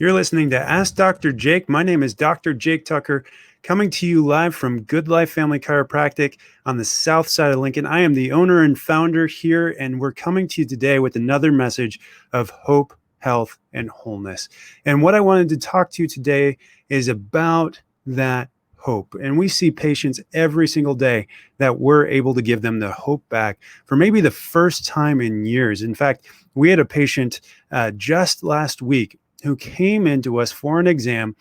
You're listening to Ask Dr. Jake. My name is Dr. Jake Tucker, coming to you live from Good Life Family Chiropractic on the south side of Lincoln. I am the owner and founder here, and we're coming to you today with another message of hope, health, and wholeness. And what I wanted to talk to you today is about that hope. And we see patients every single day that we're able to give them the hope back for maybe the first time in years. In fact, we had a patient just last week who came into us for an exam,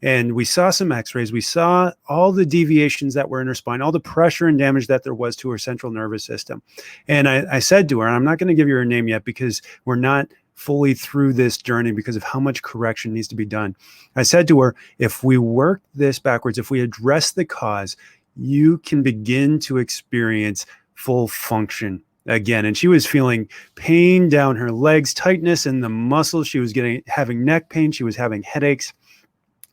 and we saw some x-rays. We saw all the deviations that were in her spine, all the pressure and damage that there was to her central nervous system. And I said to her, and I'm not going to give you her name yet because we're not fully through this journey because of how much correction needs to be done. I said to her, if we work this backwards, if we address the cause, you can begin to experience full function again. And she was feeling pain down her legs, tightness in the muscles. She was having neck pain. She was having headaches.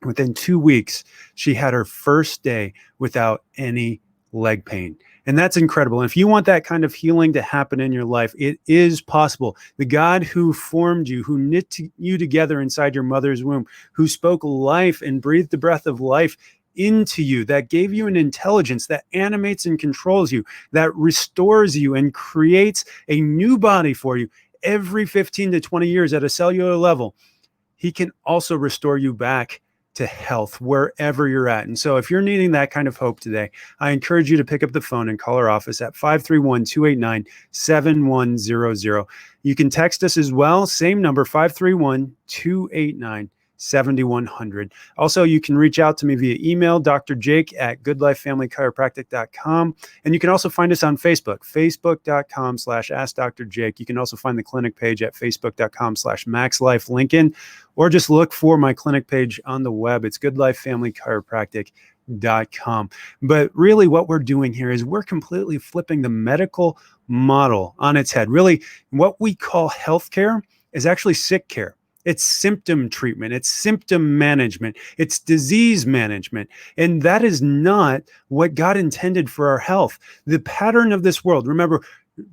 Within 2 weeks, she had her first day without any leg pain. And that's incredible. And if you want that kind of healing to happen in your life, it is possible. The God who formed you, who knit you together inside your mother's womb, who spoke life and breathed the breath of life into you, that gave you an intelligence that animates and controls you, that restores you and creates a new body for you every 15 to 20 years at a cellular level, he can also restore you back to health wherever you're at. And so if you're needing that kind of hope today, I encourage you to pick up the phone and call our office at 531-289-7100. You can text us as well, same number, 531-289-7100. Also, you can reach out to me via email, drjake@goodlifefamilychiropractic.com. And you can also find us on Facebook, facebook.com/AskDrJake. You can also find the clinic page at facebook.com/MaxLifeLincoln, or just look for my clinic page on the web. It's goodlifefamilychiropractic.com. But really what we're doing here is we're completely flipping the medical model on its head. Really, what we call healthcare is actually sick care. It's symptom treatment. It's symptom management. It's disease management. And that is not what God intended for our health. The pattern of this world, remember,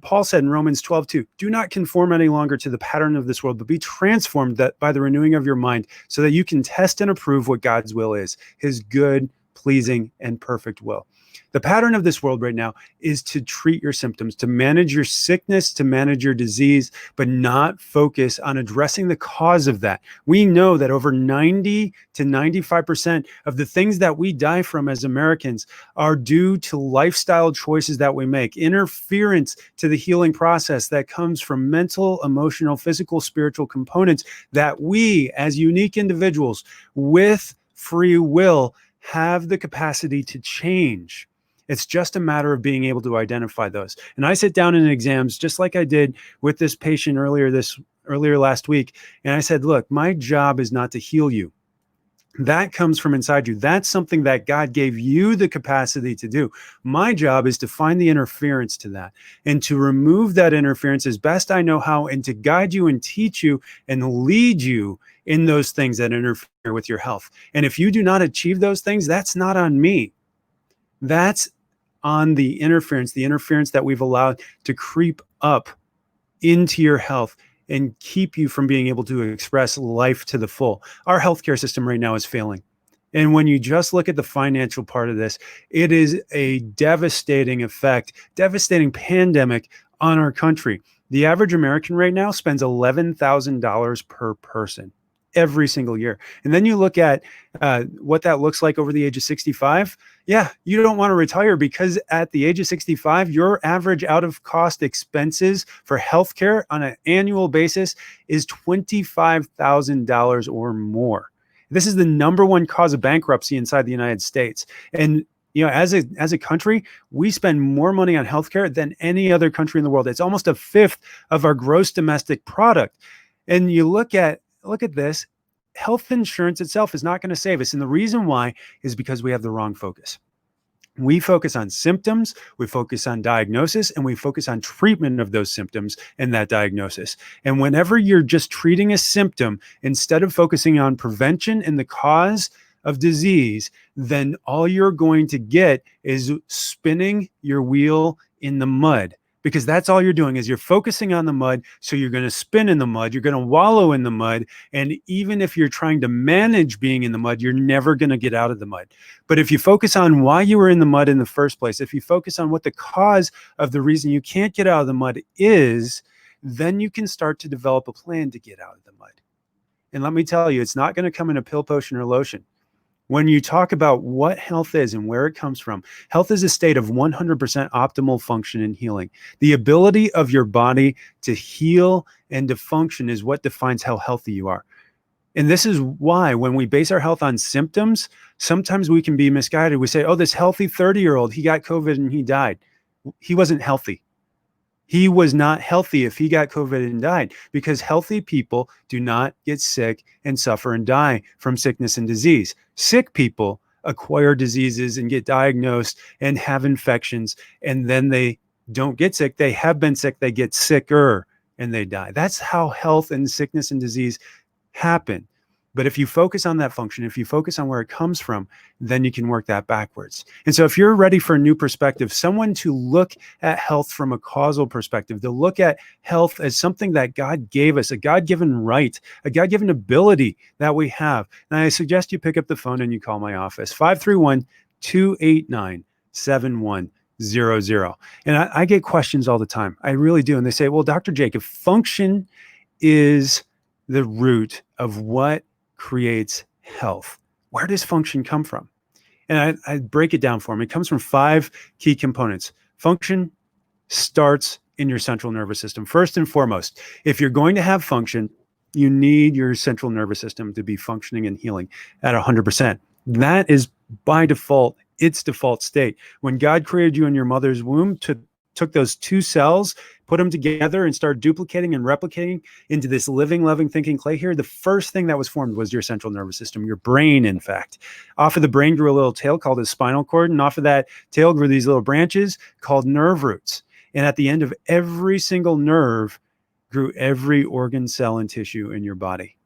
Paul said in Romans 12:2, do not conform any longer to the pattern of this world, but be transformed by the renewing of your mind so that you can test and approve what God's will is, his good, pleasing, and perfect will. The pattern of this world right now is to treat your symptoms, to manage your sickness, to manage your disease, but not focus on addressing the cause of that. We know that over 90 to 95% of the things that we die from as Americans are due to lifestyle choices that we make, interference to the healing process that comes from mental, emotional, physical, spiritual components that we as unique individuals with free will have the capacity to change. It's just a matter of being able to identify those. And I sit down in exams, just like I did with this patient earlier last week. And I said, look, my job is not to heal you. That comes from inside you. That's something that God gave you the capacity to do. My job is to find the interference to that and to remove that interference as best I know how, and to guide you and teach you and lead you in those things that interfere with your health. And if you do not achieve those things, that's not on me. That's on the interference that we've allowed to creep up into your health and keep you from being able to express life to the full. Our healthcare system right now is failing. And when you just look at the financial part of this, it is a devastating effect, devastating pandemic on our country. The average American right now spends $11,000 per person every single year. And then you look at what that looks like over the age of 65. Yeah, you don't want to retire because at the age of 65, your average out-of-cost expenses for healthcare on an annual basis is $25,000 or more. This is the number one cause of bankruptcy inside the United States. And as a country, we spend more money on healthcare than any other country in the world. It's almost a fifth of our gross domestic product. And you look at this, health insurance itself is not going to save us. And the reason why is because we have the wrong focus. We focus on symptoms, we focus on diagnosis, and we focus on treatment of those symptoms and that diagnosis. And whenever you're just treating a symptom instead of focusing on prevention and the cause of disease, then all you're going to get is spinning your wheel in the mud, because that's all you're doing is you're focusing on the mud. So you're going to spin in the mud, you're going to wallow in the mud. And even if you're trying to manage being in the mud, you're never going to get out of the mud. But if you focus on why you were in the mud in the first place, if you focus on what the cause of the reason you can't get out of the mud is, then you can start to develop a plan to get out of the mud. And let me tell you, it's not going to come in a pill, potion, or lotion. When you talk about what health is and where it comes from, health is a state of 100% optimal function and healing. The ability of your body to heal and to function is what defines how healthy you are. And this is why when we base our health on symptoms, sometimes we can be misguided. We say, oh, this healthy 30-year-old, he got COVID and he died. He wasn't healthy. He was not healthy if he got COVID and died, because healthy people do not get sick and suffer and die from sickness and disease. Sick people acquire diseases and get diagnosed and have infections, and then they don't get sick. They have been sick, they get sicker, and they die. That's how health and sickness and disease happen. But if you focus on that function, if you focus on where it comes from, then you can work that backwards. And so if you're ready for a new perspective, someone to look at health from a causal perspective, to look at health as something that God gave us, a God-given right, a God-given ability that we have. And I suggest you pick up the phone and you call my office, 531-289-7100. And I get questions all the time. I really do. And they say, well, Dr. Jake, if function is the root of what creates health, where does function come from? And I break it down for them. It comes from 5 key components. Function starts in your central nervous system. First and foremost, if you're going to have function, you need your central nervous system to be functioning and healing at 100%. That is by default, its default state. When God created you in your mother's womb, took those 2 cells, put them together and started duplicating and replicating into this living, loving, thinking clay here, the first thing that was formed was your central nervous system, your brain, in fact. Off of the brain grew a little tail called a spinal cord, and off of that tail grew these little branches called nerve roots. And at the end of every single nerve grew every organ, cell, and tissue in your body.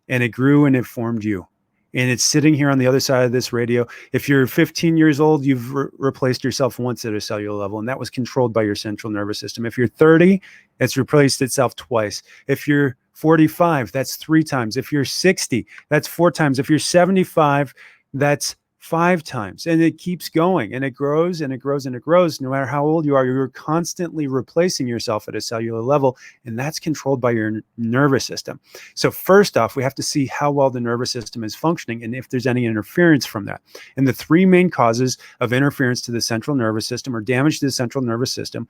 And it grew and it formed you. And it's sitting here on the other side of this radio. If you're 15 years old, you've replaced yourself once at a cellular level, and that was controlled by your central nervous system. If you're 30, it's replaced itself twice. If you're 45, that's 3 times. If you're 60, that's 4 times. If you're 75, that's 5 times. And it keeps going, and it grows and it grows and it grows. No matter how old you are, you're constantly replacing yourself at a cellular level, and that's controlled by your nervous system. So first off, we have to see how well the nervous system is functioning and if there's any interference from that. And the 3 main causes of interference to the central nervous system or damage to the central nervous system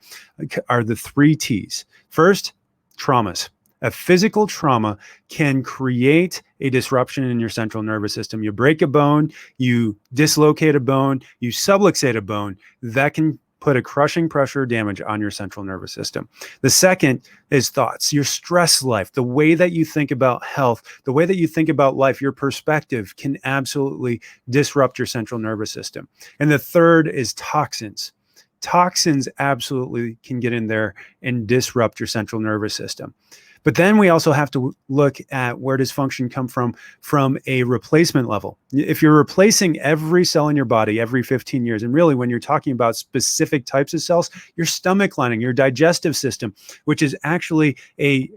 are the 3 T's. First, traumas. A physical trauma can create a disruption in your central nervous system. You break a bone, you dislocate a bone, you subluxate a bone. That can put a crushing pressure or damage on your central nervous system. The second is thoughts, your stress life, the way that you think about health, the way that you think about life, your perspective can absolutely disrupt your central nervous system. And the third is toxins. Toxins absolutely can get in there and disrupt your central nervous system. But then we also have to look at where does function come from a replacement level. If you're replacing every cell in your body every 15 years, and really when you're talking about specific types of cells, your stomach lining, your digestive system, which is actually a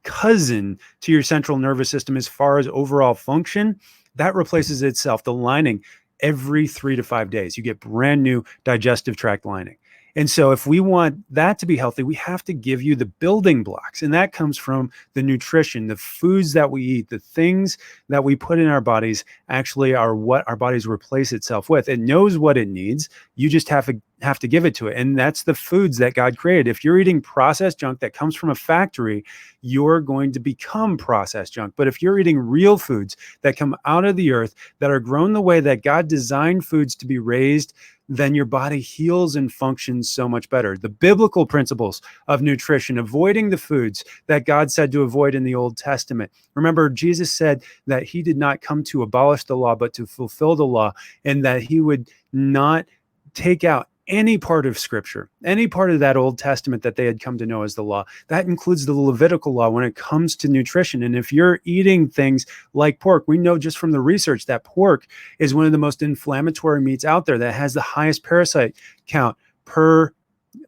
cousin to your central nervous system as far as overall function, that replaces itself, the lining, every 3 to 5 days. You get brand new digestive tract lining. And so if we want that to be healthy, we have to give you the building blocks. And that comes from the nutrition, the foods that we eat, the things that we put in our bodies actually are what our bodies replace itself with. It knows what it needs. You just have to give it to it. And that's the foods that God created. If you're eating processed junk that comes from a factory, you're going to become processed junk. But if you're eating real foods that come out of the earth, that are grown the way that God designed foods to be raised, then your body heals and functions so much better. The biblical principles of nutrition, avoiding the foods that God said to avoid in the Old Testament. Remember, Jesus said that he did not come to abolish the law, but to fulfill the law, and that he would not take out any part of Scripture, any part of that Old Testament that they had come to know as the law. That includes the Levitical law when it comes to nutrition. And if you're eating things like pork, we know just from the research that pork is one of the most inflammatory meats out there that has the highest parasite count per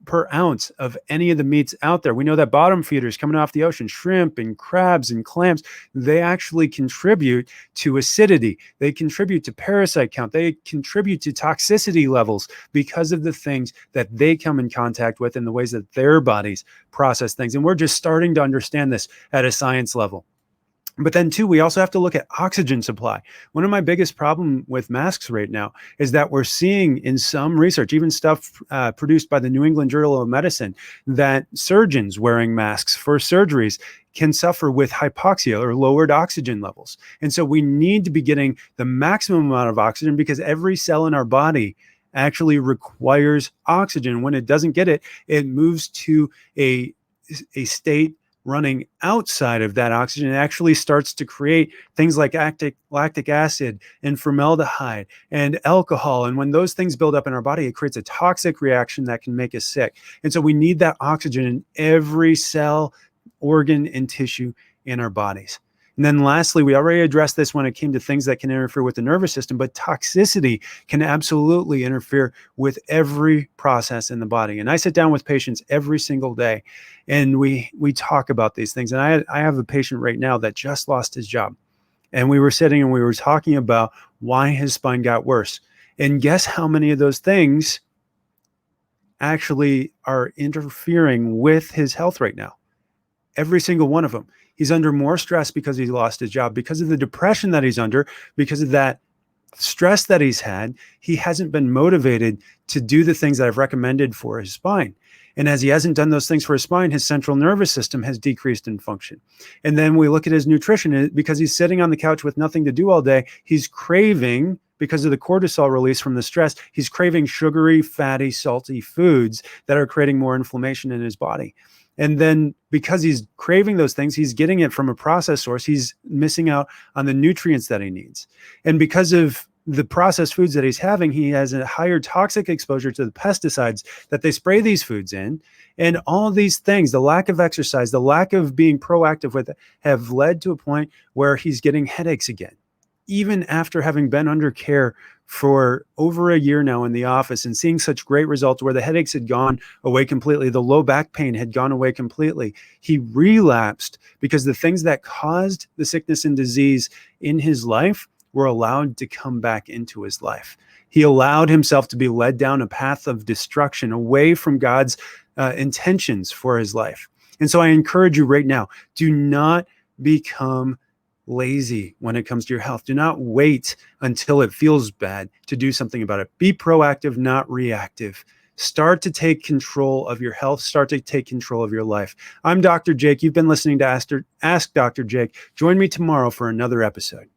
per ounce of any of the meats out there. We know that bottom feeders coming off the ocean, shrimp and crabs and clams, they actually contribute to acidity. They contribute to parasite count. They contribute to toxicity levels because of the things that they come in contact with and the ways that their bodies process things. And we're just starting to understand this at a science level. But then too, we also have to look at oxygen supply. One of my biggest problem with masks right now is that we're seeing in some research, even stuff produced by the New England Journal of Medicine, that surgeons wearing masks for surgeries can suffer with hypoxia or lowered oxygen levels. And so we need to be getting the maximum amount of oxygen because every cell in our body actually requires oxygen. When it doesn't get it, it moves to a state running outside of that oxygen. It actually starts to create things like lactic acid and formaldehyde and alcohol. And when those things build up in our body, it creates a toxic reaction that can make us sick. And so we need that oxygen in every cell, organ, and tissue in our bodies. And then lastly, we already addressed this when it came to things that can interfere with the nervous system, but toxicity can absolutely interfere with every process in the body. And I sit down with patients every single day and we talk about these things. And I have a patient right now that just lost his job. And we were sitting and we were talking about why his spine got worse. And guess how many of those things actually are interfering with his health right now? Every single one of them. He's under more stress because he lost his job, because of the depression that he's under, because of that stress that he's had. He hasn't been motivated to do the things that I've recommended for his spine. And as he hasn't done those things for his spine, his central nervous system has decreased in function. And then we look at his nutrition, because he's sitting on the couch with nothing to do all day. He's craving, because of the cortisol release from the stress, he's craving sugary, fatty, salty foods that are creating more inflammation in his body. And then because he's craving those things, he's getting it from a processed source. He's missing out on the nutrients that he needs. And because of the processed foods that he's having, he has a higher toxic exposure to the pesticides that they spray these foods in. And all of these things, the lack of exercise, the lack of being proactive with it, have led to a point where he's getting headaches again, even after having been under care for over a year now in the office and seeing such great results where the headaches had gone away completely, the low back pain had gone away completely. He relapsed because the things that caused the sickness and disease in his life were allowed to come back into his life. He allowed himself to be led down a path of destruction away from God's intentions for his life. And so I encourage you right now, do not become lazy when it comes to your health. Do not wait until it feels bad to do something about it. Be proactive, not reactive. Start to take control of your health. Start to take control of your life. I'm Dr. Jake. You've been listening to Ask Dr. Jake. Join me tomorrow for another episode.